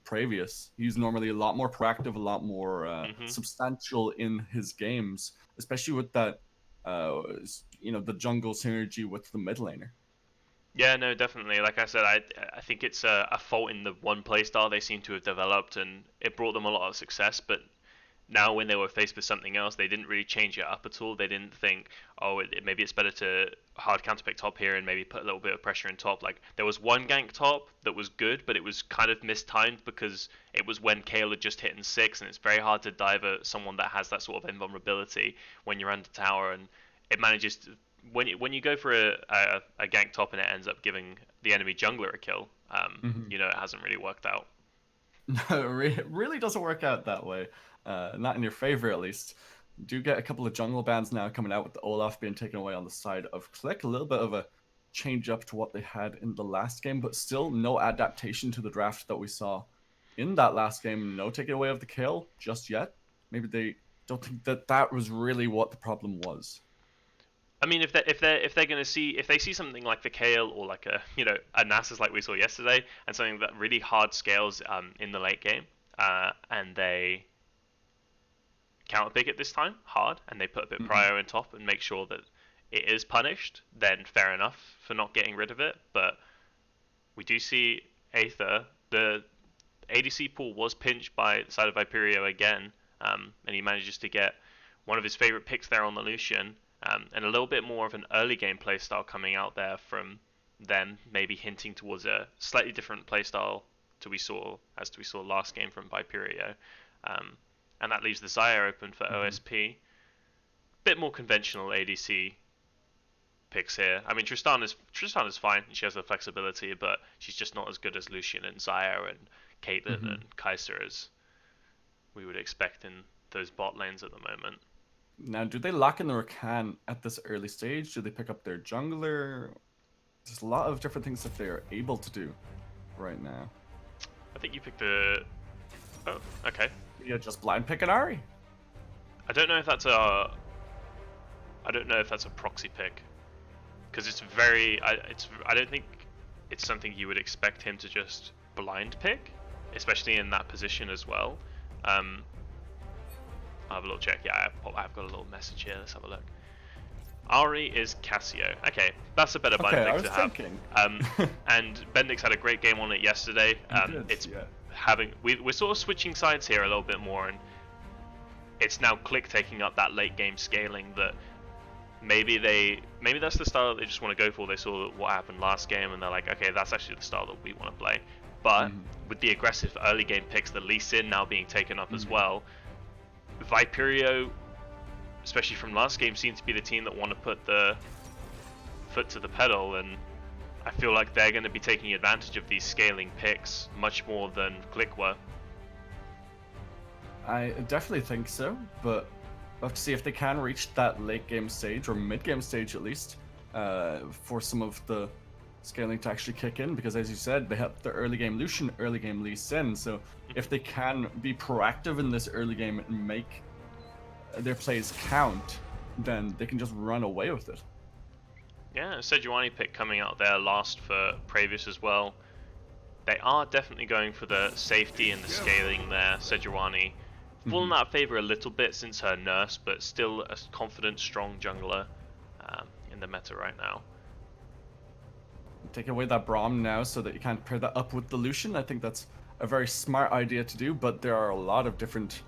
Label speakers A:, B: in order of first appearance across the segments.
A: previous. He's normally a lot more proactive, a lot more
B: Hmm.
A: substantial in his games, especially with that, the jungle synergy with the mid laner.
B: Yeah, no, definitely. Like I said, I think it's a fault in the one playstyle they seem to have developed, and it brought them a lot of success. But now, when they were faced with something else, they didn't really change it up at all. They didn't think, oh, maybe it's better to hard counterpick top here and maybe put a little bit of pressure in top. Like there was one gank top that was good, but it was kind of mistimed because it was when Kayle had just hit in 6, and it's very hard to dive at someone that has that sort of invulnerability when you're under tower, and it manages to. When you go for a gank top and it ends up giving the enemy jungler a kill,
A: Hmm.
B: it hasn't really worked out.
A: No, it really doesn't work out that way. Not in your favor, at least. Do get a couple of jungle bans now coming out with the Olaf being taken away on the side of Click. A little bit of a change up to what they had in the last game, but still no adaptation to the draft that we saw in that last game. No taking away of the kill just yet. Maybe they don't think that that was really what the problem was.
B: I mean, if they're gonna see if they see something like the Kale or like a Nasus like we saw yesterday, and something that really hard scales in the late game, and they counter pick it this time hard, and they put a bit
A: Hmm.
B: prio in top and make sure that it is punished, then fair enough for not getting rid of it. But we do see Aether, the ADC pool was pinched by the side of Viperio again, and he manages to get one of his favorite picks there on the Lucian, and a little bit more of an early game playstyle coming out there from them, maybe hinting towards a slightly different playstyle to we saw last game from Viperio, um, and that leaves the Xayah open for
A: Hmm.
B: OSP. Bit more conventional ADC picks here. I mean, Tristan is fine. She has the flexibility, but she's just not as good as Lucian and Xayah and Caitlyn
A: Hmm.
B: and Kai'Sa as we would expect in those bot lanes at the moment.
A: Now, do they lock in the Rakan at this early stage? Do they pick up their jungler? There's a lot of different things that they're able to do right now.
B: I think you picked the. Oh, okay.
A: Yeah, just blind pick an Ari.
B: I don't know if that's a. I don't know if that's a proxy pick because it's very. I don't think it's something you would expect him to just blind pick, especially in that position as well. Um, I'll have a little check. Yeah, I've got a little message here. Let's have a look. Ari is Cassio. Okay, that's a better blind
A: Okay, I
B: pick
A: was
B: to have.
A: thinking.
B: And Bendix had a great game on it yesterday.
A: He did,
B: It's
A: yeah.
B: we're sort of switching sides here a little bit more, and it's now Click taking up that late game scaling that maybe that's the style that they just want to go for. They saw what happened last game, and they're like, okay, that's actually the style that we want to play. But
A: Hmm.
B: with the aggressive early game picks, the Lee Sin now being taken up as
A: Hmm.
B: well, Viperio, especially from last game, seemed to be the team that want to put the foot to the pedal, and I feel like they're going to be taking advantage of these scaling picks much more than Click were.
A: I definitely think so, but we'll have to see if they can reach that late game stage or mid game stage at least, for some of the scaling to actually kick in. Because as you said, they have the early game Lucian, early game Lee Sin. So if they can be proactive in this early game and make their plays count, then they can just run away with it.
B: Yeah, Sejuani pick coming out there last for Previous as well. They are definitely going for the safety and the scaling there. Sejuani fallen
A: Hmm.
B: out of favor a little bit since her nurse, but still a confident, strong jungler in the meta right now.
A: Take away that Braum now so that you can't pair that up with the Lucian. I think that's a very smart idea to do, but there are a lot of different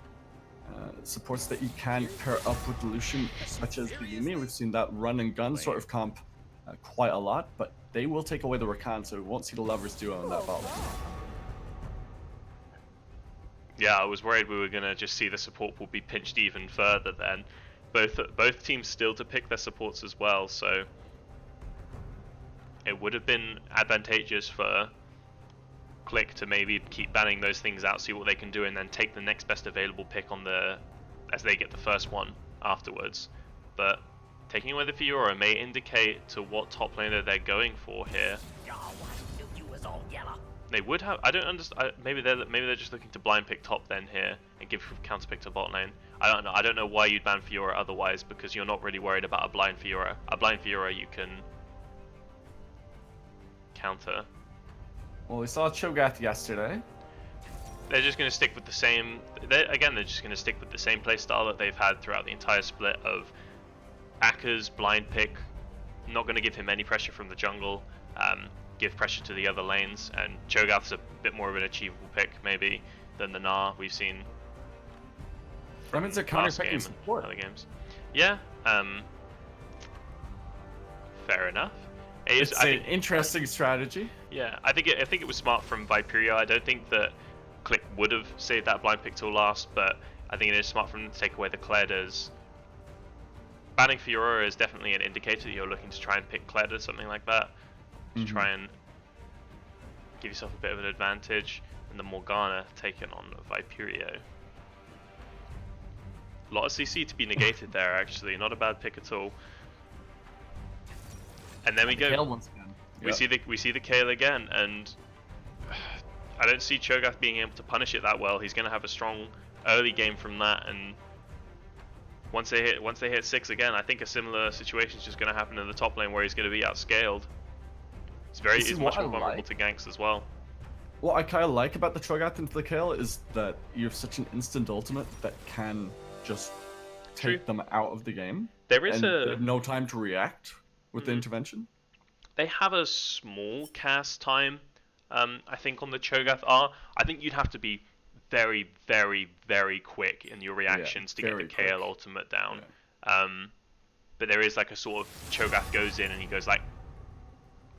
A: supports that you can pair up with the Lucian, such as the Yumi. We've seen that run and gun sort of comp quite a lot, but they will take away the Rakan, so we won't see the Lovers duo in that bot lane.
B: Yeah, I was worried we were gonna just see the support pool be pinched even further then. Both teams still to pick their supports as well, so it would have been advantageous for Click to maybe keep banning those things out, see what they can do, and then take the next best available pick on the as they get the first one afterwards. But taking away the Fiora may indicate to what top laner they're going for here. They would have. I don't understand. Maybe they're just looking to blind pick top then here and give counter pick to bot lane. I don't know. I don't know why you'd ban Fiora otherwise, because you're not really worried about a blind Fiora. A blind Fiora you can counter.
A: Well, we saw Cho'Gath yesterday.
B: they're just going to stick with the same. They're just going to stick with the same play style that they've had throughout the entire split of Akka's blind pick, not going to give him any pressure from the jungle, give pressure to the other lanes, and Cho'Gath's a bit more of an achievable pick maybe than the Gnar we've seen
A: That
B: from
A: means they're
B: last
A: counter-picking
B: game
A: support.
B: and other games. Yeah, fair enough.
A: It's an interesting strategy.
B: Yeah, I think it was smart from Viperio. I don't think that Clique would have saved that blind pick till last, but I think it is smart for them to take away the Kledas. Banning Fiora is definitely an indicator that you're looking to try and pick Kled or something like that, to try and give yourself a bit of an advantage. And the Morgana taken on Viperio. A lot of CC to be negated there, actually. Not a bad pick at all. And then we go.
A: Kale once again.
B: We see the Kale again, and I don't see Cho'Gath being able to punish it that well. He's going to have a strong early game from that, and once they hit 6 again, I think a similar situation is just going to happen in the top lane where he's going to be outscaled. It's much more vulnerable to ganks as well.
A: What I kind of like about the Cho'Gath into the Kale is that you have such an instant ultimate that can just take them out of the game.
B: There is
A: they have no time to react with the intervention.
B: They have a small cast time, I think, on the Cho'Gath R. I think you'd have to be very, very, very quick in your reactions to get the KL ultimate down. Yeah. But there is like a sort of Cho'Gath goes in and he goes like.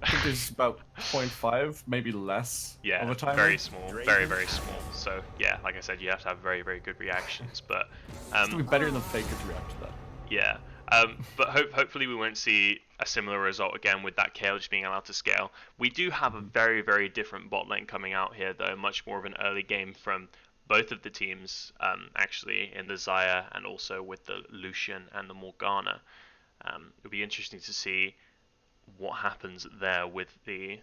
A: I think there's about 0.5, maybe less.
B: Yeah,
A: of a time.
B: Very small, very, very small. So yeah, like I said, you have to have very, very good reactions. But
A: it's gonna be better than Faker to react to that.
B: Yeah. But hopefully we won't see a similar result again with that KL just being allowed to scale. We do have a very, very different bot lane coming out here, though, much more of an early game from both of the teams, actually, in the Xayah and also with the Lucian and the Morgana. It'll be interesting to see what happens there with the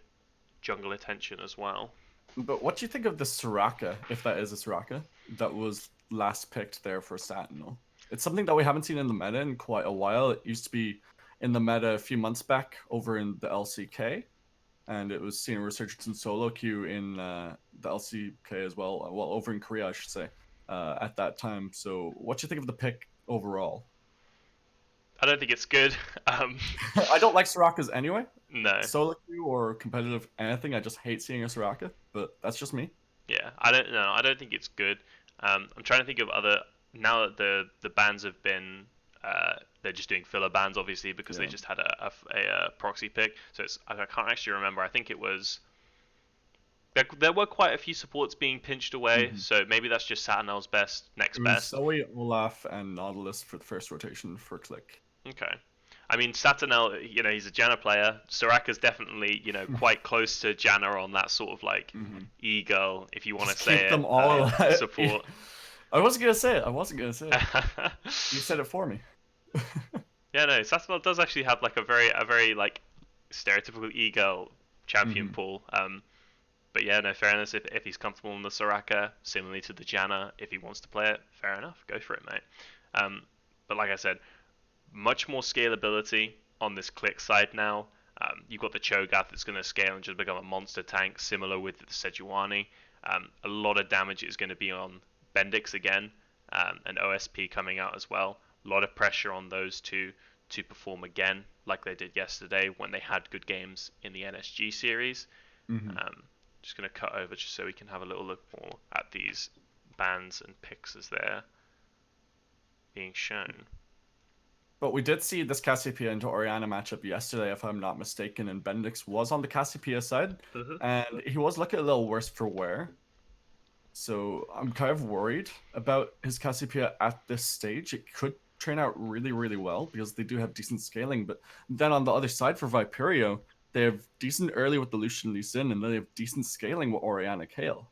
B: jungle attention as well.
A: But what do you think of the Soraka, if that is a Soraka, that was last picked there for Sentinel? It's something that we haven't seen in the meta in quite a while. It used to be in the meta a few months back over in the LCK, and it was seeing a resurgence in solo queue in the LCK as well. Well, over in Korea, I should say, at that time. So what do you think of the pick overall?
B: I don't think it's good.
A: I don't like Sorakas anyway.
B: No.
A: Solo queue or competitive anything, I just hate seeing a Soraka, but that's just me.
B: Yeah, I don't think it's good. I'm trying to think of other. Now that the bans have been, they're just doing filler bans, obviously, because they just had a proxy pick. So I can't actually remember. I think it was. There were quite a few supports being pinched away, so maybe that's just Satinel's next best.
A: Zoe, Olaf, and Nautilus for the first rotation for Clique.
B: Okay. I mean, Satinel, he's a Janna player. Soraka's definitely, quite close to Janna on that sort of like e-girl, if you want to say
A: them all
B: support.
A: I wasn't gonna say it. You said it for me.
B: Yeah, no, Satinel does actually have like a very like stereotypical e-girl champion pool. But yeah, no, fair enough. If he's comfortable in the Soraka, similarly to the Janna, if he wants to play it, fair enough, go for it, mate. But like I said, much more scalability on this Clique side now. You've got the Cho'Gath that's going to scale and just become a monster tank, similar with the Sejuani. A lot of damage is going to be on Bendix again, and OSP coming out as well. A lot of pressure on those two to perform again, like they did yesterday when they had good games in the NSG series. Just going to cut over just so we can have a little look more at these bans and picks as they're being shown.
A: But we did see this Cassiopeia into Orianna matchup yesterday, if I'm not mistaken, and Bendix was on the Cassiopeia side, and he was looking a little worse for wear. So I'm kind of worried about his Cassiopeia at this stage. It could turn out really, really well because they do have decent scaling, but then on the other side for Viperio, they have decent early with the Lucian Lee Sin, and then they have decent scaling with Orianna Kale.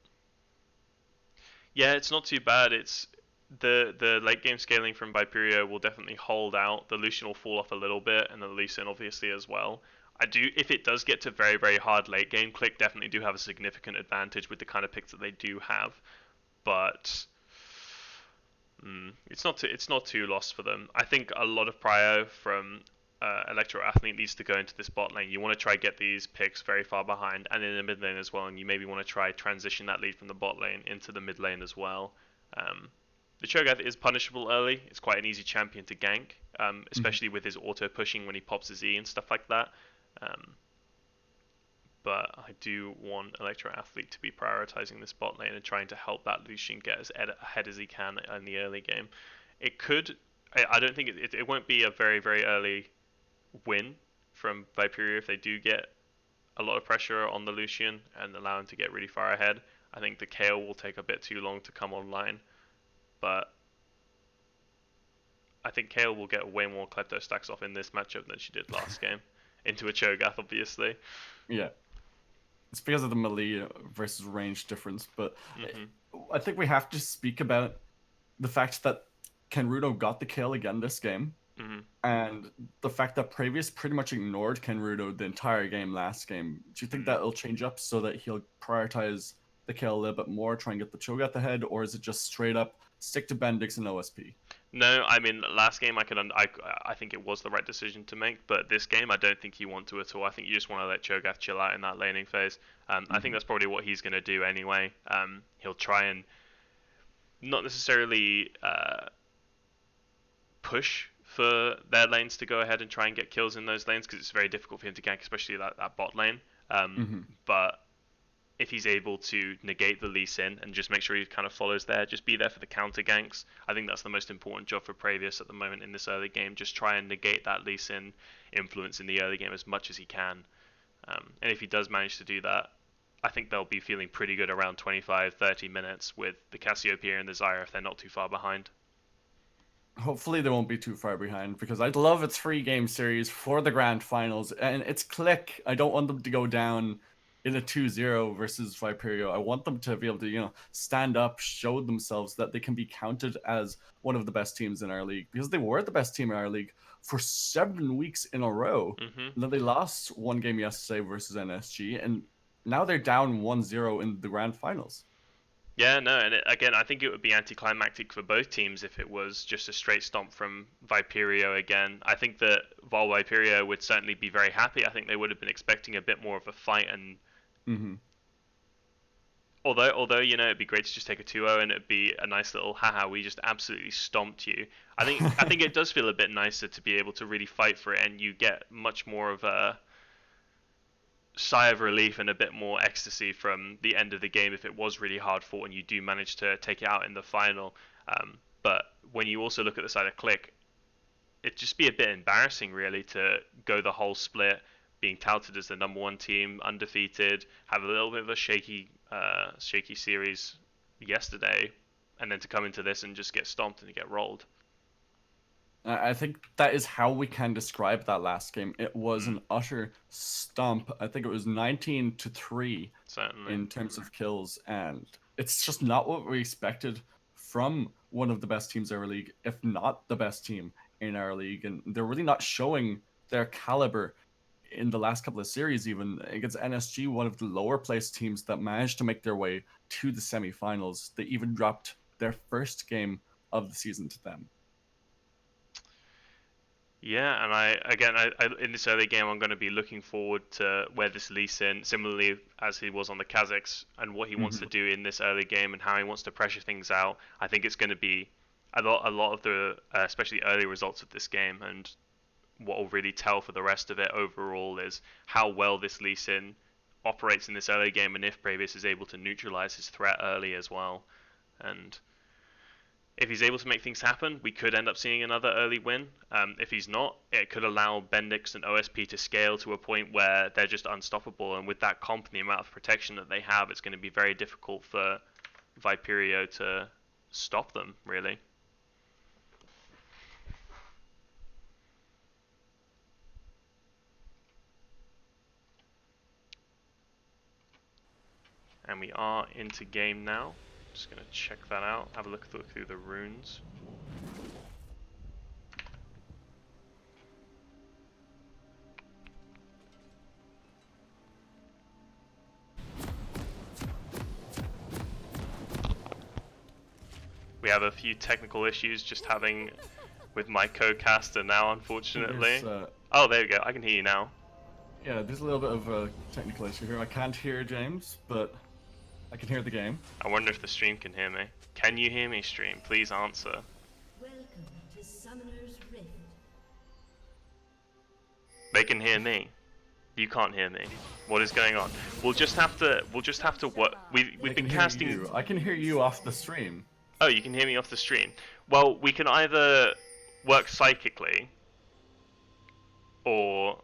B: Yeah, it's not too bad. It's the late game scaling from Viperio will definitely hold out. The Lucian will fall off a little bit, and the Lee Sin obviously as well. If it does get to very, very hard late game, Clique definitely do have a significant advantage with the kind of picks that they do have, but it's not too lost for them. I think a lot of prio from Electro Athlete needs to go into this bot lane. You want to try get these picks very far behind and in the mid lane as well, and you maybe want to try transition that lead from the bot lane into the mid lane as well. Um, the Cho'Gath is punishable early. It's quite an easy champion to gank,
A: Mhm.
B: especially with his auto pushing when he pops his E and stuff like that. Um, but I do want Electro Athlete to be prioritizing this bot lane and trying to help that Lucian get as ahead as he can in the early game. It could. I don't think it won't be a very very early win from Viperio if they do get a lot of pressure on the Lucian and allow him to get really far ahead. I think the Kayle will take a bit too long to come online, but I think Kayle will get way more Klepto stacks off in this matchup than she did last game. Into a Cho'Gath, obviously.
A: Yeah, it's because of the melee versus range difference, but
B: Hmm.
A: I think we have to speak about the fact that Kenrudo got the kill again this game,
B: Hmm.
A: and the fact that Previous pretty much ignored Kenrudo the entire game last game. Do you think
B: Hmm.
A: that will change up so that he'll prioritize the kill a little bit more, try and get the Cho'Gath ahead, or is it just straight up stick to Bendix and OSP?
B: No, I mean last game I think it was the right decision to make, but this game I don't think you want to at all. I think you just want to let Cho'Gath chill out in that laning phase. I think
A: Hmm.
B: that's probably what he's going to do anyway. He'll try and not necessarily push for their lanes to go ahead and try and get kills in those lanes because it's very difficult for him to gank, especially that bot lane.
A: Hmm.
B: But if he's able to negate the Lee Sin and just make sure he kind of follows there, just be there for the counter ganks. I think that's the most important job for Pravius at the moment in this early game. Just try and negate that Lee Sin influence in the early game as much as he can. And if he does manage to do that, I think they'll be feeling pretty good around 25, 30 minutes with the Cassiopeia and the Zyra if they're not too far behind.
A: Hopefully they won't be too far behind because I'd love a 3 game series for the grand finals, and it's Click. I don't want them to go down in a 2-0 versus Viperio. I want them to be able to, stand up, show themselves that they can be counted as one of the best teams in our league because they were the best team in our league for 7 weeks in a row.
B: Hmm.
A: And then they lost 1 game yesterday versus NSG, and now they're down 1-0 in the grand finals.
B: Yeah, no, and again, I think it would be anticlimactic for both teams if it was just a straight stomp from Viperio again. I think that while Viperio would certainly be very happy, I think they would have been expecting a bit more of a fight. And
A: Hmm.
B: although it'd be great to just take a 2-0 and it'd be a nice little haha, we just absolutely stomped you. I think it does feel a bit nicer to be able to really fight for it, and you get much more of a sigh of relief and a bit more ecstasy from the end of the game if it was really hard fought and you do manage to take it out in the final. But when you also look at the side of Click, it'd just be a bit embarrassing really to go the whole split being touted as the number 1 team, undefeated, have a little bit of a shaky series yesterday, and then to come into this and just get stomped and get rolled.
A: I think that is how we can describe that last game. It was
B: Mm,
A: an utter stomp. I think it was 19-3
B: certainly.
A: in terms of kills, and it's just not what we expected from one of the best teams in our league, if not the best team in our league. And they're really not showing their caliber in the last couple of series, even against NSG, one of the lower placed teams that managed to make their way to the semifinals. They even dropped their first game of the season to them.
B: Yeah, and I in this early game, I'm going to be looking forward to where this Lee Sin, similarly as he was on the Kazakhs, and what he wants to
A: Hmm.
B: do in this early game and how he wants to pressure things out. I think it's going to be a lot of the, especially early results of this game, and what will really tell for the rest of it overall is how well this Lee Sin operates in this early game, and if Pravius is able to neutralize his threat early as well. And if he's able to make things happen, we could end up seeing another early win. If he's not, it could allow Bendix and OSP to scale to a point where they're just unstoppable. And with that comp and the amount of protection that they have, it's going to be very difficult for Viperio to stop them, really. And we are into game now. Just going to check that out, have a look through the runes. We have a few technical issues just having with my co-caster now,
A: I think there's
B: unfortunately. Oh, there we go. I can hear you now.
A: Yeah, there's a little bit of a technical issue here. I can't hear James, but I can hear the game.
B: I wonder if the stream can hear me. Can you hear me, stream? Please answer.
C: Welcome to Summoner's Rift.
B: They can hear me. You can't hear me. What is going on? We'll just have to what we've been casting.
A: I can hear you off the stream.
B: Oh, you can hear me off the stream. Well, we can either work psychically, or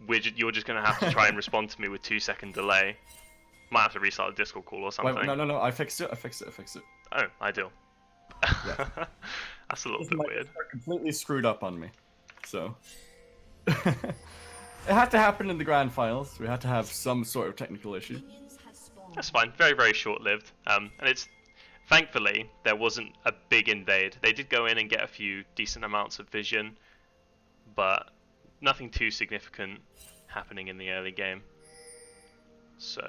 B: you're just gonna have to try and respond to me with 2-second delay. Might have to restart the Discord call or something.
A: Wait, no, I fixed it.
B: Oh, I do.
A: Yeah.
B: That's a little bit weird.
A: They're completely screwed up on me. So it had to happen in the grand finals. We had to have some sort of technical issue.
B: That's fine. Very, very short-lived. And it's thankfully there wasn't a big invade. They did go in and get a few decent amounts of vision, but nothing too significant happening in the early game. So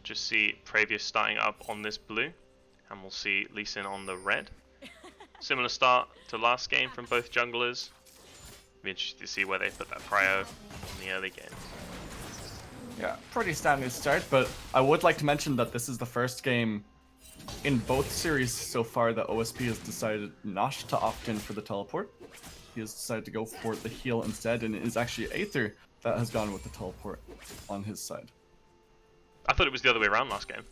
B: just see Previous starting up on this blue, and we'll see Lee Sin on the red. Similar start to last game from both junglers. Be interested to see where they put that prio in the early game.
A: Yeah, pretty standard start, but I would like to mention that this is the first game in both series so far that OSP has decided not to opt in for the teleport. He has decided to go for the heal instead, and it is actually Aether that has gone with the teleport on his side.
B: I thought it was the other way around last game.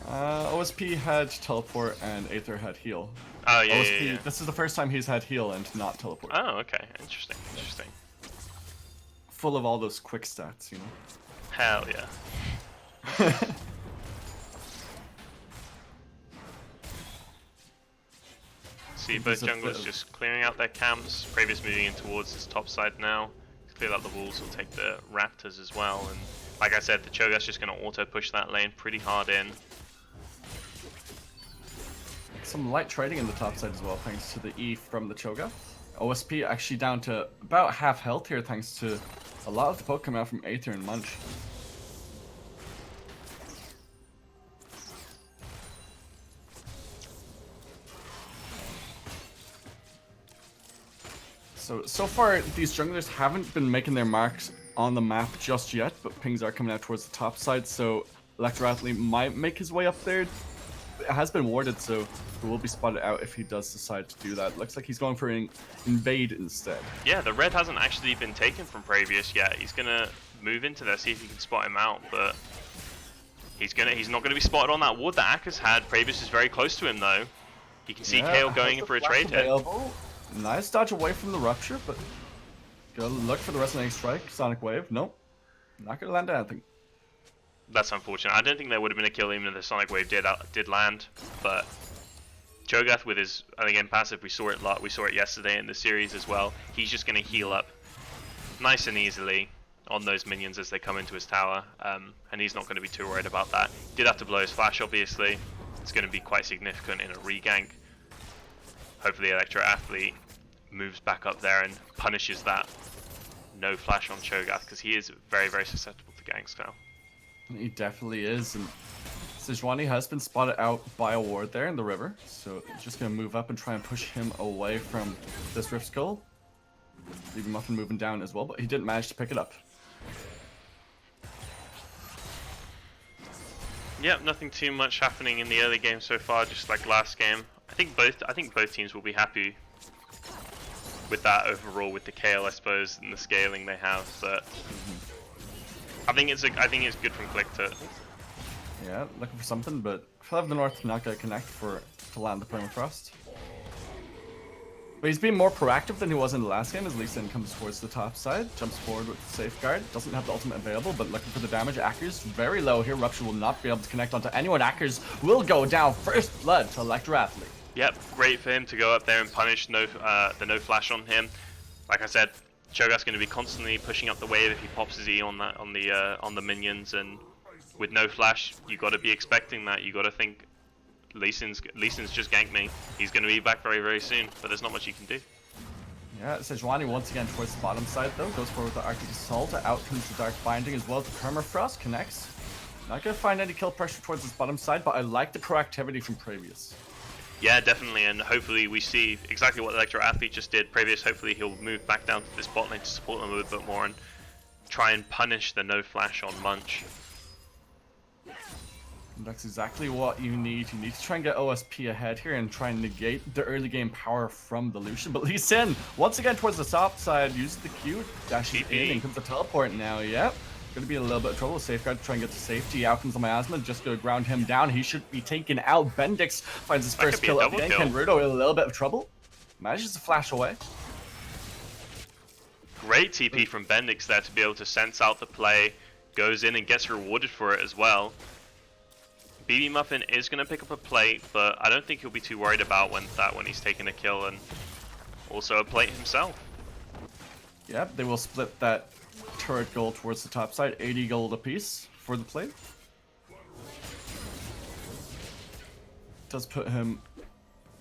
A: OSP had teleport and Aether had heal.
B: Oh, yeah,
A: OSP,
B: yeah.
A: This is the first time he's had heal and not teleport.
B: Oh, okay. Interesting.
A: Full of all those quick stats, you know?
B: Hell yeah. See both junglers just clearing out their camps. Previous moving in towards his top side now. Clear out the walls, will take the raptors as well. And like I said, the Cho'Gath's just going to auto push that lane pretty hard in.
A: Some light trading in the top side as well, thanks to the E from the Cho'Gath. OSP actually down to about half health here, thanks to a lot of the poke coming out from Aether and Munch. So far, these junglers haven't been making their marks on the map just yet, but pings are coming out towards the top side, so Electro might make his way up there. It has been warded, so he will be spotted out if he does decide to do that. Looks like he's going for an invade instead. Yeah,
B: the red hasn't actually been taken from Previous yet. He's gonna move into there, see if he can spot him out, but he's not gonna be spotted on that ward that Akka's had. Previous is very close to him though. You can see Kayle going in for a trade hit.
A: Nice dodge away from the rupture, but gotta look for the resonating strike. Sonic wave, nope. Not gonna land anything.
B: That's unfortunate. I don't think there would have been a kill even if the Sonic Wave did land, but Cho'Gath with his again passive, we saw it yesterday in the series as well. He's just going to heal up nice and easily on those minions as they come into his tower, and he's not going to be too worried about that. Did have to blow his flash, obviously. It's going to be quite significant in a regank. Hopefully, Electro Athlete moves back up there and punishes that no flash on Cho'Gath because he is very, very susceptible to ganks now.
A: He definitely is, and Sejuani has been spotted out by a ward there in the river, so just gonna move up and try and push him away from this Rift Skull. Leaving Muffin moving down as well, but he didn't manage to pick it up.
B: Yep, nothing too much happening in the early game so far, just like last game. I think both teams will be happy with that overall, with the Kayle, I suppose, and the scaling they have, but I think it's good from Clique to.
A: Yeah, looking for something, but Fell of the North not gonna connect to land the permafrost. But he's been more proactive than he was in the last game as Lee Sin comes towards the top side, jumps forward with the safeguard, doesn't have the ultimate available, but looking for the damage. Akker's very low here. Rupture will not be able to connect onto anyone. Akker's will go down. First blood to Electro Athlete.
B: Yep, great for him to go up there and punish the no flash on him. Like I said, Cho'Gath's going to be constantly pushing up the wave if he pops his E on the minions, and with no flash, you got to be expecting that. You got to think Lee Sin's just ganked me. He's going to be back very, very soon, but there's not much you can do.
A: Yeah, Sejuani once again towards the bottom side though, goes forward with the Arctic Assault, out comes the Dark Binding as well as the Permafrost, connects. Not going to find any kill pressure towards his bottom side, but I like the proactivity from Previous.
B: Yeah, definitely, and hopefully we see exactly what Electro Athlete just did. Previous, hopefully he'll move back down to this bot lane to support them a little bit more and try and punish the no flash on Munch.
A: That's exactly what you need. You need to try and get OSP ahead here and try and negate the early game power from the Lucian. But Lee Sin, once again towards the top side, uses the Q, dashes in, and comes the teleport now. Yep. Gonna be a little bit of trouble. Safeguard to try and get to safety. Out comes the Miasma, just gonna ground him down. He should be taken out. Bendix finds his first kill of the game. Kenrudo in a little bit of trouble. Manages to flash away.
B: Great TP from Bendix there to be able to sense out the play. Goes in and gets rewarded for it as well. BB Muffin is going to pick up a plate, but I don't think he'll be too worried about when he's taking a kill, and also a plate himself.
A: Yep, they will split that turret gold towards the top side, 80 gold apiece for the plate. Does put him...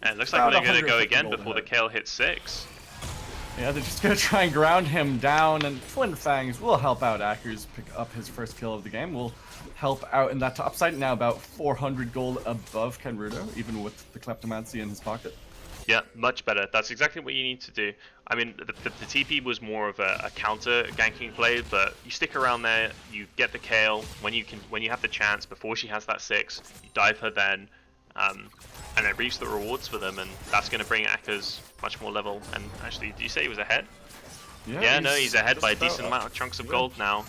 B: And it looks like they're going to go again before the KL hits 6.
A: Yeah, they're just going to try and ground him down, and Flint Fangs will help out Akers pick up his first kill of the game. Will help out in that top side, now about 400 gold above Kenrudo, even with the Kleptomancy in his pocket.
B: Yeah, much better. That's exactly what you need to do. I mean, the TP was more of a counter ganking play, but you stick around there, you get the KL when you have the chance before she has that 6, you dive her then, and then reaps the rewards for them, and that's going to bring Akers much more level. And actually, did you say he was ahead? Yeah, no, he's ahead by a decent amount of chunks of gold now.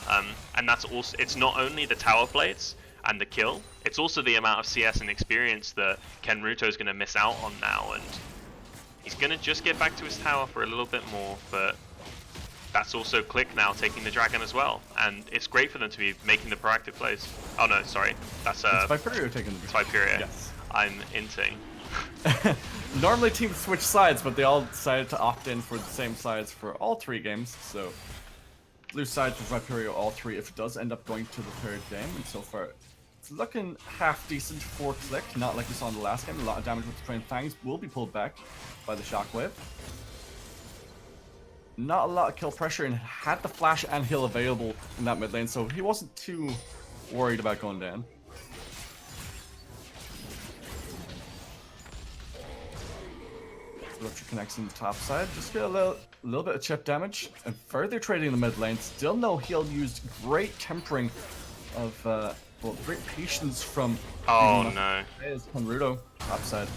B: And that's also, it's not only the tower plates and the kill, it's also the amount of CS and experience that Kenruto is going to miss out on now, and he's going to just get back to his tower for a little bit more, but that's also Clique now taking the dragon as well, and it's great for them to be making the proactive plays. Oh no, sorry, that's
A: Viperio taking the dragon.
B: Viperio.
A: Yes.
B: I'm inting.
A: Normally teams switch sides, but they all decided to opt in for the same sides for all 3 games, so blue side for Viperio all 3 if it does end up going to the 3rd game, and so far it's looking half decent for Clique, not like we saw in the last game. A lot of damage with the Trained Fangs will be pulled back by the Shockwave. Not a lot of kill pressure, and had the flash and heal available in that mid lane, so he wasn't too worried about going down. Rupture connects in the top side, just get a little bit of chip damage, and further trading the mid lane. Still no heal used. Great tempering of, well, great patience from.
B: Oh no!
A: Is Kenrudo top side.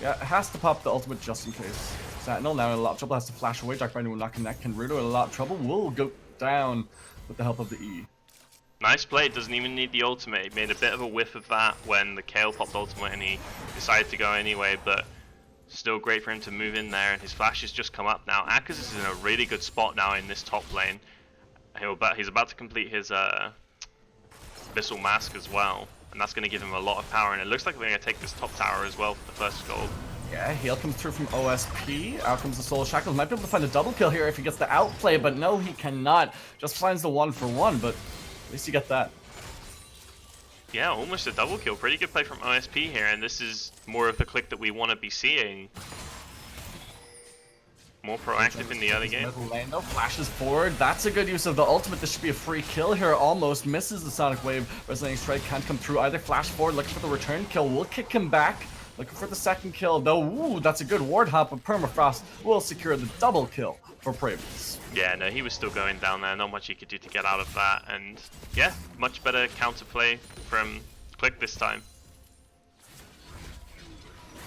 A: Yeah, it has to pop the ultimate just in case. Sentinel now in a lot of trouble, has to flash away. Dark Binding will not connect. Kenrudo in a lot of trouble, will go down with the help of the E.
B: Nice play, doesn't even need the ultimate. He made a bit of a whiff of that when the KO popped ultimate and he decided to go anyway, but still great for him to move in there, and his flash has just come up now. Akers is in a really good spot now in this top lane. He's about to complete his Abyssal Mask as well, and that's going to give him a lot of power, and it looks like they're going to take this top tower as well for the first gold.
A: Yeah, heal comes through from OSP. Out comes the Soul Shackles. Might be able to find a double kill here if he gets the outplay, but no, he cannot. Just finds the 1-for-1, but at least you get that.
B: Yeah, almost a double kill. Pretty good play from OSP here, and this is more of the Clique that we want to be seeing. More proactive in the other game.
A: Lando flashes forward. That's a good use of the ultimate. This should be a free kill here. Almost misses the Sonic Wave. Resonating Strike can't come through either. Flash forward, looking for the return kill. Will kick him back. Looking for the second kill, though. Ooh, that's a good ward hop, but Permafrost will secure the double kill for Pravius.
B: Yeah, no, he was still going down there. Not much he could do to get out of that. And yeah, much better counterplay from Clique this time.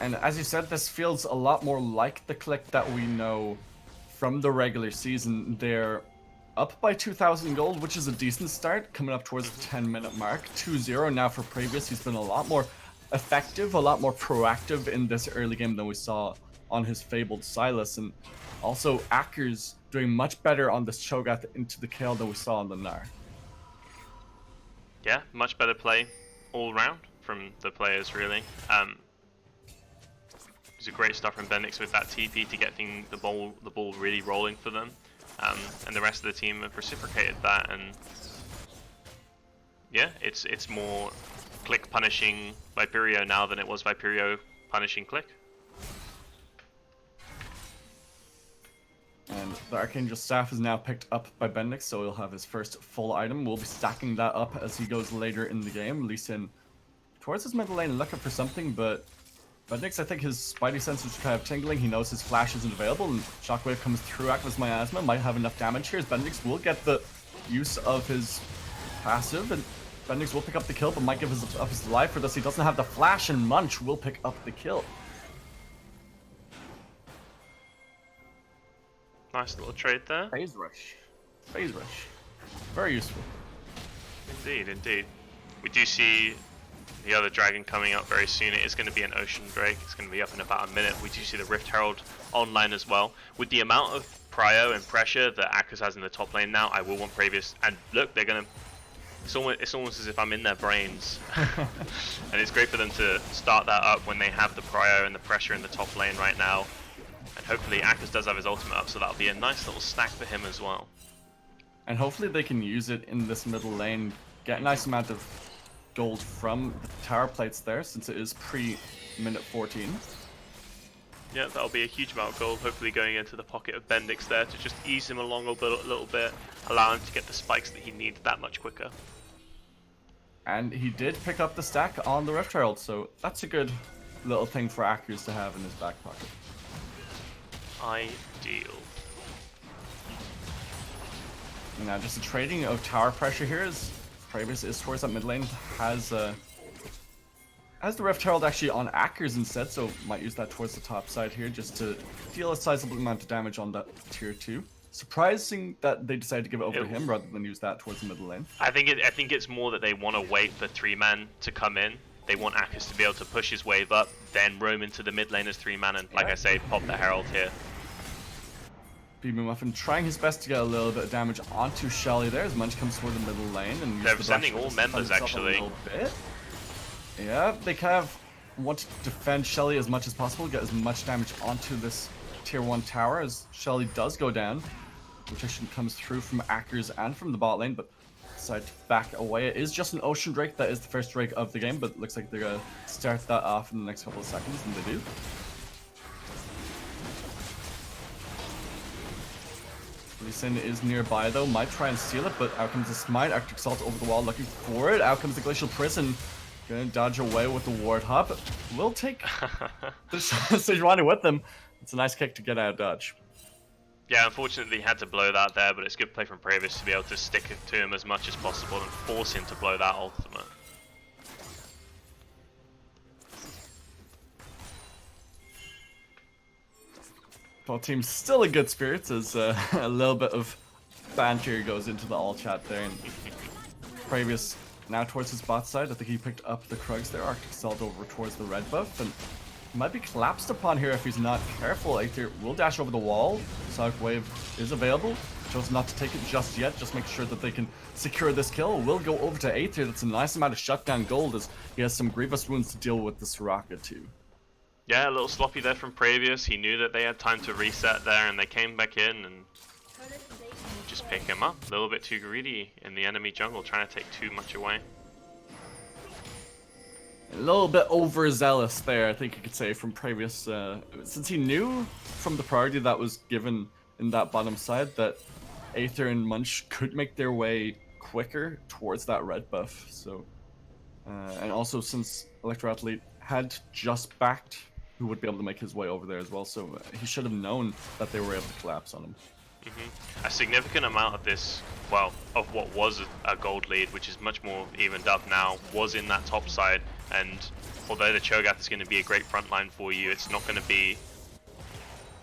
A: And as you said, this feels a lot more like the Clique that we know from the regular season. They're up by 2,000 gold, which is a decent start, coming up towards the 10-minute mark. 2-0 now for Pravius. He's been a lot more effective, a lot more proactive in this early game than we saw on his fabled Silas, and also Akers doing much better on this Cho'Gath into the kill than we saw on the Gnar.
B: Yeah, much better play all round from the players, really. It was a great start from Bendix with that TP to get the ball really rolling for them, and the rest of the team have reciprocated that, and yeah, it's more Clique punishing Viperio now than it was Viperio punishing Clique.
A: And the Archangel Staff is now picked up by Bendix, so he'll have his first full item. We'll be stacking that up as he goes later in the game. Lee Sin towards his middle lane looking for something, but Bendix, I think his spidey sensors are kind of tingling. He knows his flash isn't available, and Shockwave comes through. Aqua's Miasma might have enough damage here, as Bendix will get the use of his passive, and Bendix will pick up the kill, but might give up his life for this. He doesn't have the flash, and Munch will pick up the kill.
B: Nice little trade there.
A: Phase Rush. Phase Rush. Very useful.
B: Indeed, indeed. We do see the other dragon coming up very soon. It is going to be an Ocean Drake. It's going to be up in about a minute. We do see the Rift Herald online as well. With the amount of prio and pressure that Akkus has in the top lane now, I will want Previous. And look, they're going to... It's almost as if I'm in their brains. And it's great for them to start that up when they have the prio and the pressure in the top lane right now. And hopefully Akkus does have his ultimate up, so that'll be a nice little stack for him as well.
A: And hopefully they can use it in this middle lane, get a nice amount of gold from the tower plates there, since it is pre-minute 14.
B: Yeah, that'll be a huge amount of gold, hopefully going into the pocket of Bendix there to just ease him along a little bit, allow him to get the spikes that he needs that much quicker.
A: And he did pick up the stack on the Rift Herald, so that's a good little thing for Akkus to have in his back pocket.
B: Ideal.
A: Now, just a trading of tower pressure here as Previous is towards that mid lane, has the Rift Herald actually on Akkus instead, so might use that towards the top side here just to deal a sizable amount of damage on that tier 2. Surprising that they decided to give it over to him rather than use that towards the middle lane.
B: I think it's more that they want to wait for 3-man to come in. They want Akkus to be able to push his wave up, then roam into the mid lane as 3-man, and like I say, pop the Herald here.
A: Muffin trying his best to get a little bit of damage onto Shelly there as Munch comes toward the middle lane. And
B: they're sending all members actually.
A: Yeah, they kind of want to defend Shelly as much as possible, get as much damage onto this tier 1 tower as Shelly does go down. Rotation comes through from Akkus and from the bot lane, but decide to back away. It is just an Ocean Drake, that is the first Drake of the game, but looks like they're going to start that off in the next couple of seconds, and they do. Lee Sin is nearby though, might try and steal it, but out comes the Smite, Arctic Salt over the wall looking for it, out comes the Glacial Prison, gonna dodge away with the Ward Hop, will take the Sejuani with them. It's a nice kick to get out of dodge.
B: Yeah, unfortunately he had to blow that there, but it's good play from Previous to be able to stick it to him as much as possible and force him to blow that ultimate.
A: Both teams still in good spirits as a little bit of banter goes into the all chat there. And Previous now towards his bot side. I think he picked up the Krugs there. Arctic Salt over towards the red buff. And might be collapsed upon here if he's not careful. Aether will dash over the wall. Sonic Wave is available. Chose not to take it just yet. Just make sure that they can secure this kill. Will go over to Aether. That's a nice amount of shutdown gold as he has some grievous wounds to deal with the Soraka too.
B: Yeah, a little sloppy there from Previous. He knew that they had time to reset there and they came back in and just pick him up. A little bit too greedy in the enemy jungle, trying to take too much away.
A: A little bit overzealous there, I think you could say, from Previous. Since he knew from the priority that was given in that bottom side that Aether and Munch could make their way quicker towards that red buff. So, and also since Electro Athlete had just backed who would be able to make his way over there as well, so he should have known that they were able to collapse on him.
B: A significant amount of this, well, of what was a gold lead, which is much more evened up now, was in that top side, and although the Cho'Gath is going to be a great front line for you, it's not going to be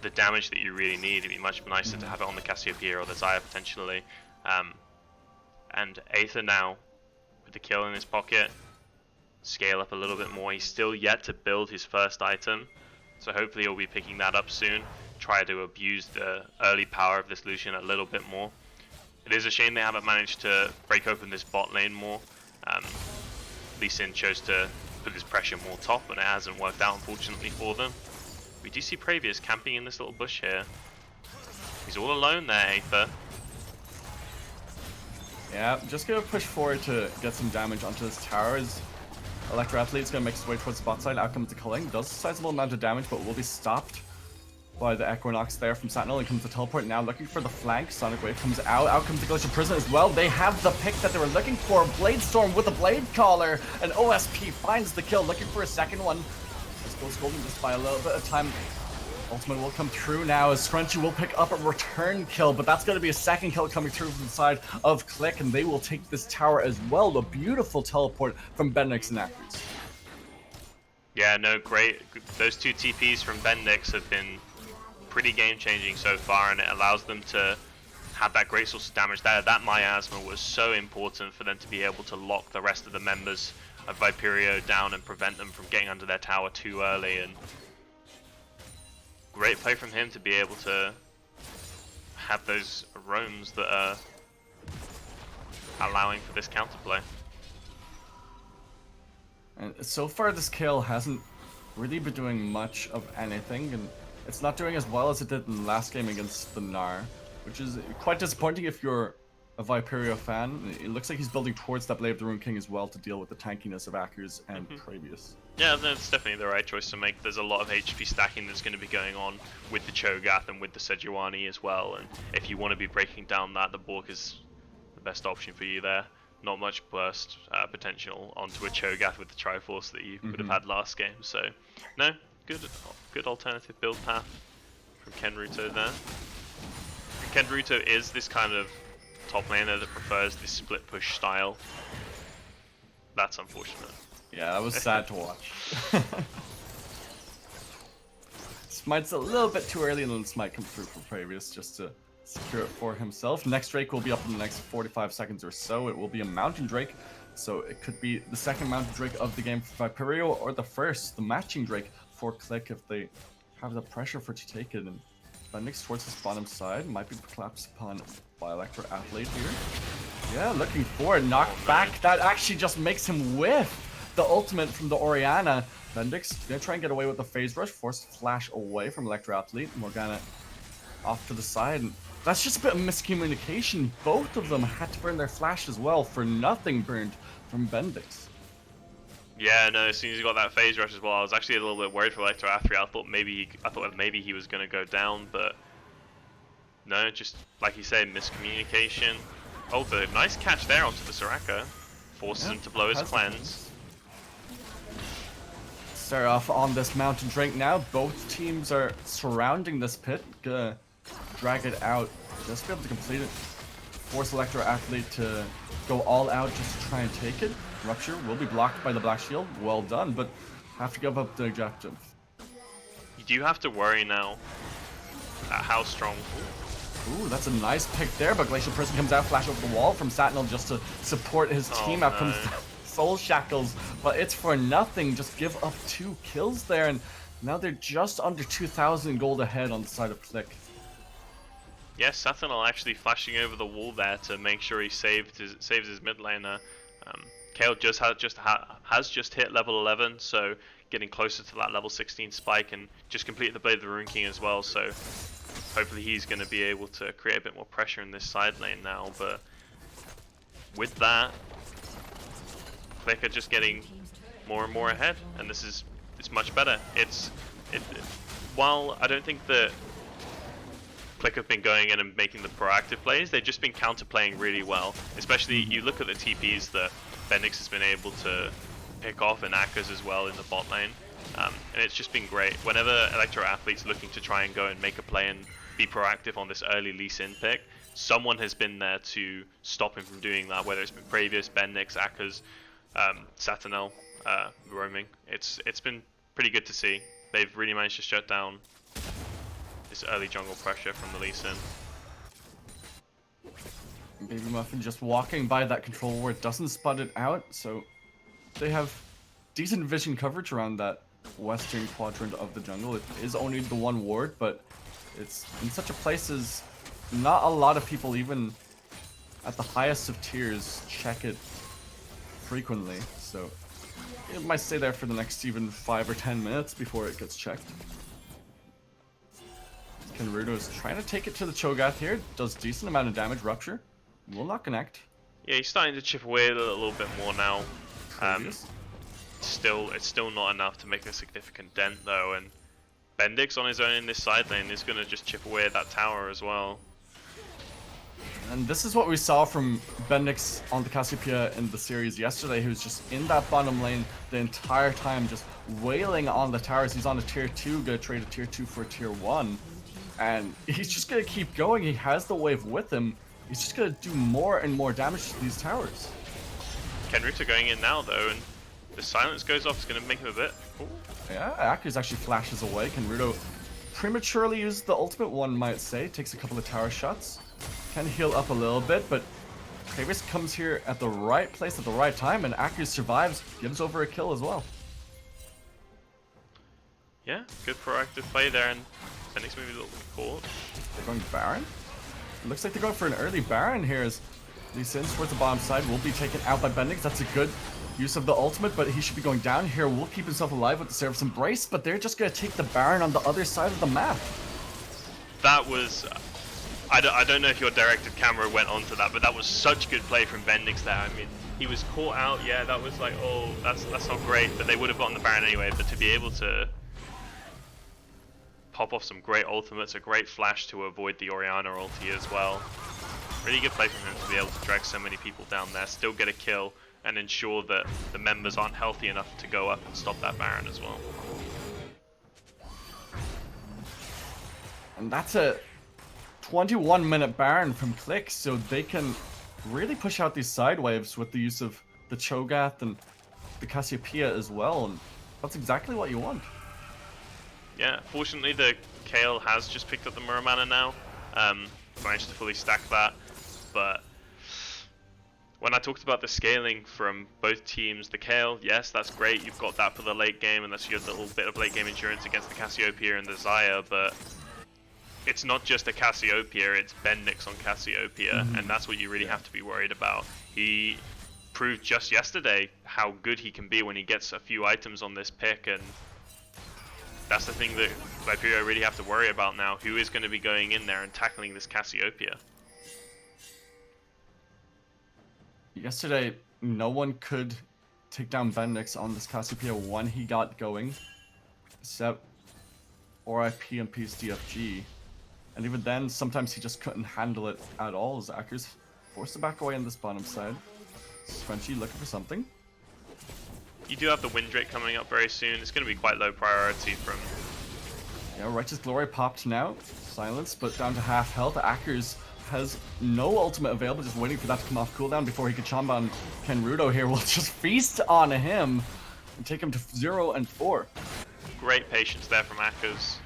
B: the damage that you really need. It'd be much nicer to have it on the Cassiopeia or the Xayah potentially. And Aether now, with the kill in his pocket, scale up a little bit more. He's still yet to build his first item, so hopefully he'll be picking that up soon. Try to abuse the early power of this Lucian a little bit more. It is a shame they haven't managed to break open this bot lane more. Lee Sin chose to put his pressure more top, and it hasn't worked out unfortunately for them. We do see Previous camping in this little bush here. He's all alone there, Aether.
A: Yeah, just gonna push forward to get some damage onto this tower. Electro Athlete's gonna make his way towards the bot side. Out comes the culling. Does a sizable amount of damage, but will be stopped by the Equinox there from Sentinel. And comes the teleport now, looking for the flank. Sonic Wave comes out. Out comes the Glacial Prison as well. They have the pick that they were looking for. Blade Storm with a Blade Caller. And OSP finds the kill, looking for a second one. This goes golden just by a little bit of time. Ultimate will come through now as Scrunchy will pick up a return kill, but that's going to be a second kill coming through from the side of Clique, and they will take this tower as well. A beautiful teleport from Bendix and Akers.
B: Yeah, no, great. Those two TPs from Bendix have been pretty game-changing so far, and it allows them to have that great source of damage there. That miasma was so important for them to be able to lock the rest of the members of Viperio down and prevent them from getting under their tower too early, and great play from him to be able to have those roams that are allowing for this counterplay.
A: And so far this kill hasn't really been doing much of anything, and it's not doing as well as it did in the last game against the Gnar, which is quite disappointing if you're a Viperio fan. It looks like he's building towards that Blade of the Rune King as well to deal with the tankiness of Akers and Praevius.
B: Yeah, that's definitely the right choice to make. There's a lot of HP stacking that's going to be going on with the Cho'Gath and with the Sejuani as well, and if you want to be breaking down that, the Bork is the best option for you there. Not much burst potential onto a Cho'Gath with the Triforce that you would have had last game, so no, good alternative build path from Kenruto there. Kenruto is this kind of top laner that prefers this split push style. That's unfortunate.
A: Yeah, that was sad to watch. Smite's a little bit too early, and then Smite comes through for Praevius just to secure it for himself. Next Drake will be up in the next 45 seconds or so. It will be a Mountain Drake, so it could be the second Mountain Drake of the game for Viperio, or the first, the matching Drake for Clique if they have the pressure for to take it. And Bendix towards his bottom side might be collapsed upon by Electro Athlete here. Yeah, looking for a knockback. That actually just makes him whiff the ultimate from the Orianna. Bendix gonna try and get away with the phase rush, force flash away from Electro Athlete. Morgana off to the side. And that's just a bit of miscommunication. Both of them had to burn their flash as well for nothing burned from Bendix.
B: Yeah, no, as soon as he got that phase rush as well, I was actually a little bit worried for Electro Athlete. I thought maybe he was gonna go down, but no, just like you said, miscommunication. Oh, the nice catch there onto the Soraka. Forces him to blow his cleanse.
A: Start off on this Mountain Drake now. Both teams are surrounding this pit. Gonna drag it out. Just be able to complete it. Force Electro Athlete to go all out just to try and take it. Rupture will be blocked by the Black Shield. Well done, but have to give up the objective.
B: You do have to worry now at how strong.
A: Ooh, that's a nice pick there, but Glacial Prison comes out, flash over the wall from Sentinel just to support his team. Out comes Soul Shackles, but it's for nothing. Just give up 2 kills there, and now they're just under 2,000 gold ahead on the side of Clique.
B: Yes, Sentinel actually flashing over the wall there to make sure he saves his mid laner. Kale has just hit level 11, so getting closer to that level 16 spike, and just completed the Blade of the Rune King as well, so hopefully he's going to be able to create a bit more pressure in this side lane now. But with that, Clique are just getting more and more ahead, and it's much better. While I don't think that Clique have been going in and making the proactive plays, they've just been counterplaying really well. Especially you look at the TPs that Bendix has been able to pick off, and Akers as well in the bot lane. And it's just been great. Whenever Electro Athlete's looking to try and go and make a play and be proactive on this early Lee Sin pick, someone has been there to stop him from doing that, whether it's been Praevius, Bendix, Akers, Satanel, roaming. It's been pretty good to see. They've really managed to shut down this early jungle pressure from the Lee Sin.
A: Baby Muffin just walking by that control ward doesn't spot it out, so they have decent vision coverage around that western quadrant of the jungle. It is only the one ward, but it's in such a place as not a lot of people, even at the highest of tiers, check it frequently, so it might stay there for the next even 5 or 10 minutes before it gets checked. Kenruto is trying to take it to the Cho'Gath here, does decent amount of damage. Rupture will not connect.
B: Yeah, he's starting to chip away a little bit more now. It's still not enough to make a significant dent though, and Bendix on his own in this side lane is going to just chip away at that tower as well.
A: And this is what we saw from Bendix on the Cassiopeia in the series yesterday. He was just in that bottom lane the entire time, just wailing on the towers. He's on a tier 2, gonna trade a tier 2 for a tier 1. And he's just gonna keep going. He has the wave with him. He's just gonna do more and more damage to these towers.
B: Kenruta going in now though, and the silence goes off. It's gonna make him a bit. Ooh.
A: Yeah, Akuz actually flashes away. Kenruto prematurely used the ultimate, one might say. Takes a couple of tower shots. Can heal up a little bit, but Travis comes here at the right place at the right time, and Akuz survives, gives over a kill as well.
B: Yeah, good proactive play there, and Phoenix maybe a little bit caught.
A: They're going Baron? It looks like they're going for an early Baron here as Lee Sin towards the bottom side will be taken out by Bendix. That's a good use of the ultimate, but he should be going down here. Will keep himself alive with the Seraph's Embrace, but they're just going to take the Baron on the other side of the map.
B: That was... I don't know if your directed camera went onto that, but that was such good play from Bendix there. I mean, he was caught out, yeah, that was like, oh, that's not great, but they would have gotten the Baron anyway. But to be able to pop off some great ultimates, a great flash to avoid the Orianna ulti as well. Really good play from him to be able to drag so many people down there, still get a kill, and ensure that the members aren't healthy enough to go up and stop that Baron as well.
A: And that's a 21-minute Baron from Clique, so they can really push out these side waves with the use of the Cho'Gath and the Cassiopeia as well, and that's exactly what you want.
B: Yeah, fortunately the UKEL has just picked up the Mirror Mana now, managed to fully stack that, but when I talked about the scaling from both teams, the UKEL, yes, that's great, you've got that for the late game, and that's your little bit of late game endurance against the Cassiopeia and the Xayah, but it's not just a Cassiopeia, it's Bendix on Cassiopeia, and that's what you really have to be worried about. He proved just yesterday how good he can be when he gets a few items on this pick, and that's the thing that Viperio really have to worry about now. Who is going to be going in there and tackling this Cassiopeia?
A: Yesterday, no one could take down Bendix on this Cassiopeia when he got going, except RIP and PSDFG. And even then, sometimes he just couldn't handle it at all. Zakker's forced to back away on this bottom side. Frenchy looking for something.
B: You do have the Windrake coming up very soon. It's going to be quite low priority from...
A: Yeah, Righteous Glory popped now. Silence, but down to half health. Akers has no ultimate available, just waiting for that to come off cooldown before he could chomp on Kenruto here. We'll just feast on him and take him to 0 and 4.
B: Great patience there from Akers.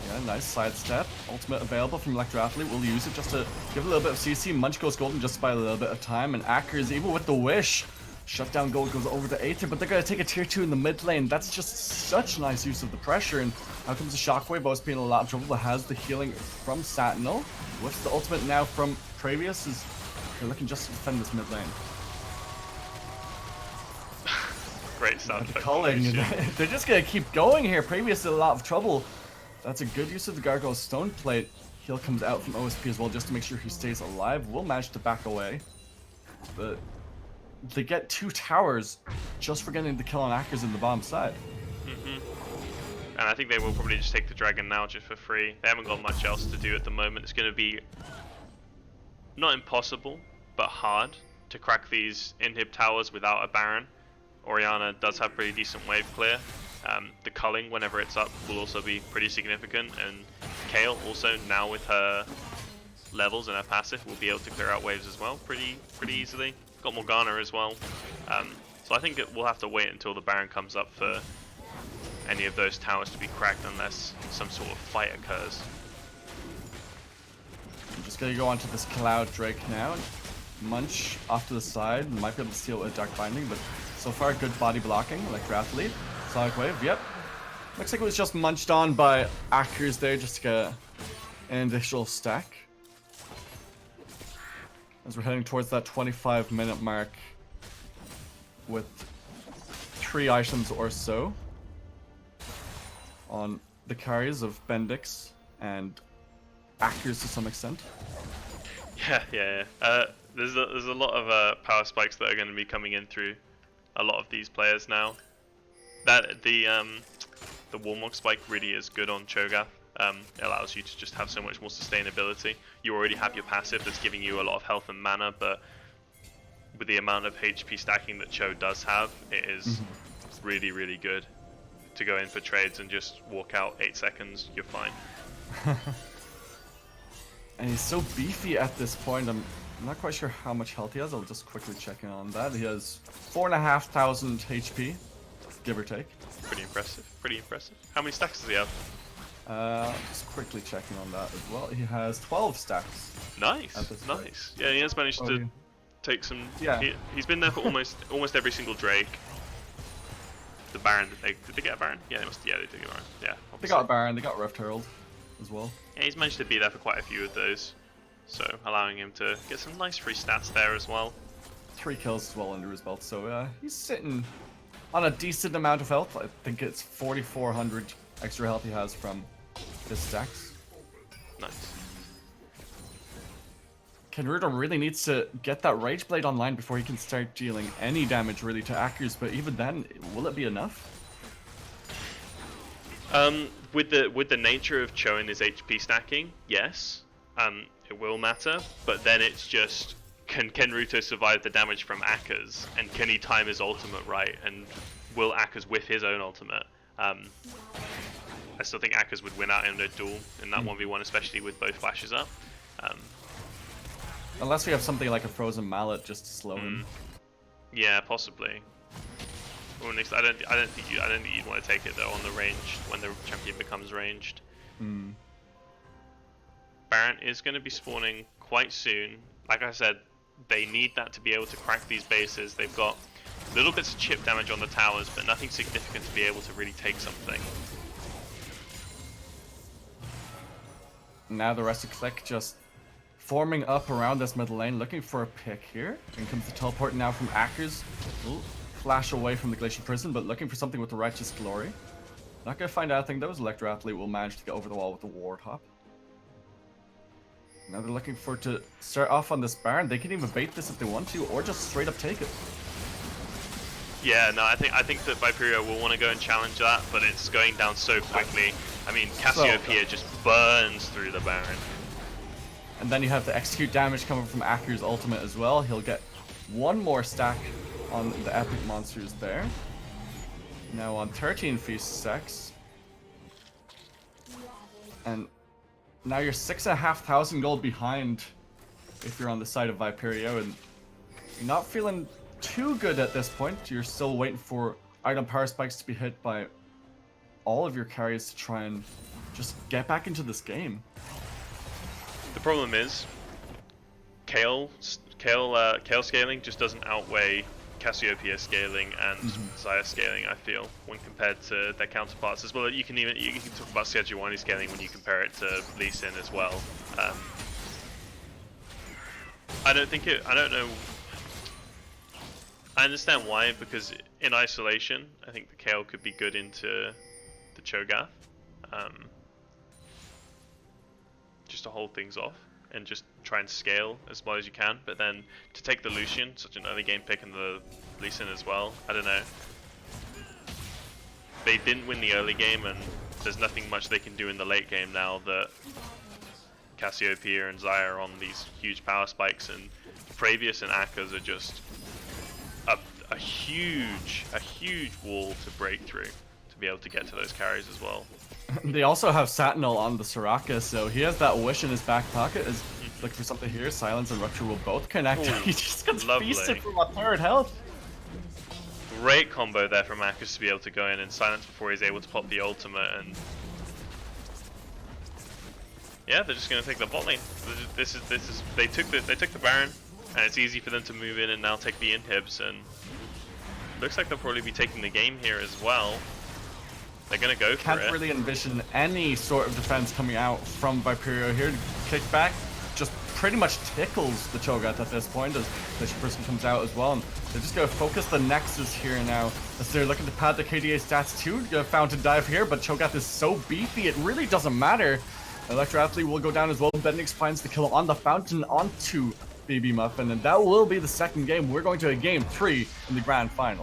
A: Yeah, nice sidestep. Ultimate available from Electro-Athlete. We'll use it just to give a little bit of CC. Munch goes golden just by a little bit of time. And Akers, even with the wish, shutdown gold goes over to Aether, but they're going to take a tier 2 in the mid lane. That's just such nice use of the pressure. And out comes the Shockwave. Both being in a lot of trouble, but has the healing from Sentinel. What's the ultimate now from Travius? Is they're looking just to defend this mid lane.
B: Great sound
A: The
B: effect.
A: culling. They're just going to keep going here. Previous in a lot of trouble. That's a good use of the Gargoyle's Stone Plate. Heal comes out from OSP as well just to make sure he stays alive. Will manage to back away. But they get 2 towers just for getting the kill on Akers in the bottom side.
B: And I think they will probably just take the dragon now just for free. They haven't got much else to do at the moment. It's going to be not impossible, but hard to crack these inhib towers without a Baron. Orianna does have pretty decent wave clear. The culling, whenever it's up, will also be pretty significant, and Kale also, now with her levels and her passive, will be able to clear out waves as well pretty easily. Got Morgana as well, so I think we'll have to wait until the Baron comes up for any of those towers to be cracked unless some sort of fight occurs.
A: I'm just gonna go onto this Cloud Drake now. Munch off to the side, might be able to steal a Dark Binding, but so far good body blocking, Electro-Athlete. Sonic Wave, yep. Looks like it was just munched on by Akers there just to get an initial stack. As we're heading towards that 25-minute mark with 3 items or so on the carries of Bendix and Akers to some extent.
B: Yeah. There's a lot of power spikes that are going to be coming in through a lot of these players now. That the Warmlock spike really is good on Cho'Gath. It allows you to just have so much more sustainability. You already have your passive that's giving you a lot of health and mana, but with the amount of HP stacking that Cho does have, it is really, really good to go in for trades and just walk out 8 seconds, you're fine.
A: And he's so beefy at this point, I'm not quite sure how much health he has. I'll just quickly check in on that. He has 4,500 HP, give or take.
B: Pretty impressive, pretty impressive. How many stacks does he have?
A: Just quickly checking on that as well. He has 12 stacks.
B: Nice, nice. Yeah, he has managed to take some.
A: Yeah.
B: He's been there for almost every single Drake. The Baron, did they get a Baron? Yeah, they must. Yeah, they did get a Baron. Yeah. Obviously.
A: They got a Baron. They got Rift Herald as well.
B: Yeah, he's managed to be there for quite a few of those, so allowing him to get some nice free stats there as well.
A: 3 kills as well under his belt, so he's sitting on a decent amount of health. I think it's 4,400 extra health he has from his stacks.
B: Nice.
A: Kenrudo really needs to get that Rage Blade online before he can start dealing any damage really to Akers, but even then, will it be enough?
B: With the nature of Cho and his HP stacking, yes, it will matter, but then it's just, can Kenruto survive the damage from Akers, and can he time his ultimate right, and will Akers whiff his own ultimate? I still think Akers would win out in a duel in that 1v1, especially with both flashes up.
A: Unless we have something like a Frozen Mallet just to slow him.
B: Yeah, possibly. Or next, I don't think you'd want to take it though on the range when the champion becomes ranged. Baron is going to be spawning quite soon. Like I said, they need that to be able to crack these bases. They've got little bits of chip damage on the towers, but nothing significant to be able to really take something.
A: Now the rest of Clique just forming up around this middle lane, looking for a pick here. In comes the teleport now from Akers. Ooh, flash away from the Glacial Prison, but looking for something with the Righteous Glory. Not gonna find anything though, as Electro Athlete will manage to get over the wall with the Ward Hop. Now they're looking for to start off on this Baron. They can even bait this if they want to, or just straight up take it.
B: Yeah, no, I think that Viperio will want to go and challenge that, but it's going down so quickly. I mean, Cassiopeia just burns through the Baron.
A: And then you have the execute damage coming from Akers' ultimate as well. He'll get one more stack on the epic monsters there. Now on 13 feast stacks. And now you're 6,500 gold behind if you're on the side of Viperio, and you're not feeling too good at this point. You're still waiting for item power spikes to be hit by all of your carries to try and just get back into this game.
B: The problem is, Kayle scaling just doesn't outweigh Cassiopeia scaling and Xayah scaling, I feel, when compared to their counterparts as well. You can talk about Sejuani scaling when you compare it to Lee Sin as well. I don't know. I understand why, because in isolation, I think the Kayle could be good into the Cho'Gath. Just to hold things off and just try and scale as well as you can, but then to take the Lucian, such an early game pick, and the Lee Sin as well, I don't know. They didn't win the early game, and there's nothing much they can do in the late game now that Cassiopeia and Xayah are on these huge power spikes, and Praevius and Akers are just a huge wall to break through to be able to get to those carries as well.
A: They also have Sentinel on the Soraka, so he has that wish in his back pocket. Is looking for something here. Silence and Rupture will both connect.
B: Ooh,
A: he just gets
B: lovely.
A: feasted from a third health.
B: Great combo there from Akers to be able to go in and silence before he's able to pop the ultimate, and yeah, they're just gonna take the bot lane. They took the Baron, and it's easy for them to move in and now take the inhibs, and looks like they'll probably be taking the game here as well. They're gonna go for it.
A: Can't really envision any sort of defense coming out from Viperio here. Kickback just pretty much tickles the Cho'Gath at this point as this person comes out as well. And they're just gonna focus the Nexus here now as they're looking to pad the KDA stats too. Fountain dive here, but Cho'Gath is so beefy it really doesn't matter. Electro Athlete will go down as well. Bendix finds the kill on the Fountain onto Baby Muffin, and that will be the second game. We're going to a game 3 in the grand final.